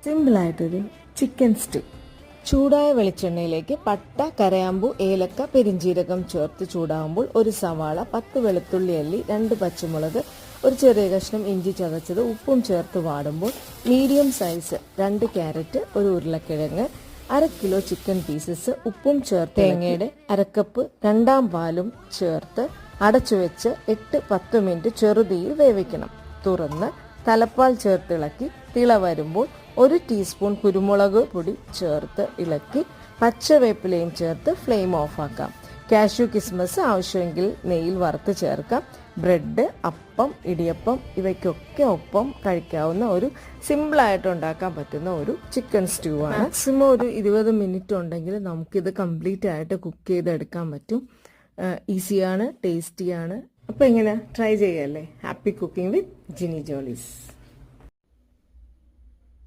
സിമ്പിളായിട്ടൊരു chicken stew. ചൂടായ വെളിച്ചെണ്ണയിലേക്ക് പട്ട, കരയാമ്പു, ഏലക്ക, പെരിഞ്ചീരകം ചേർത്ത് ചൂടാകുമ്പോൾ ഒരു സവാള, 10 വെളുത്തുള്ളി അല്ലി, 2 പച്ചമുളക്, ഒരു ചെറിയ കഷ്ണം ഇഞ്ചി ചതച്ചത്, ഉപ്പും ചേർത്ത് വാടുമ്പോൾ മീഡിയം സൈസ് 2 ക്യാരറ്റ്, ഒരു ഉരുളക്കിഴങ്ങ്, 1/2 കിലോ ചിക്കൻ പീസസ്, ഉപ്പും ചേർത്ത് തേങ്ങയുടെ 1/2 കപ്പ് രണ്ടാം പാലും ചേർത്ത് അടച്ചു വെച്ച് 8-10 മിനിറ്റ് ചെറുതീയിൽ വേവിക്കണം. തുറന്ന് തലപ്പാൽ ചേർത്ത് ഇളക്കി തിള വരുമ്പോൾ 1 ടീസ്പൂൺ കുരുമുളക് പൊടി ചേർത്ത് ഇളക്കി പച്ചവേപ്പിലയും ചേർത്ത് ഫ്ലെയിം ഓഫാക്കാം. കാഷ്യൂ കിസ്മസ് ആവശ്യമെങ്കിൽ നെയ്യിൽ വറുത്ത് ചേർക്കാം. ബ്രെഡ്, അപ്പം, ഇടിയപ്പം ഇവയ്ക്കൊക്കെ ഒപ്പം കഴിക്കാവുന്ന ഒരു സിമ്പിളായിട്ട് ഉണ്ടാക്കാൻ പറ്റുന്ന ഒരു ചിക്കൻ സ്റ്റൂ ആണ്. മാക്സിമം ഒരു 20 മിനിറ്റ് ഉണ്ടെങ്കിൽ നമുക്കിത് കംപ്ലീറ്റ് ആയിട്ട് കുക്ക് ചെയ്തെടുക്കാൻ പറ്റും. ഈസിയാണ്, ടേസ്റ്റിയാണ്. അപ്പോൾ എങ്ങനെ ട്രൈ ചെയ്യല്ലേ? Happy cooking with Jini Jolly's.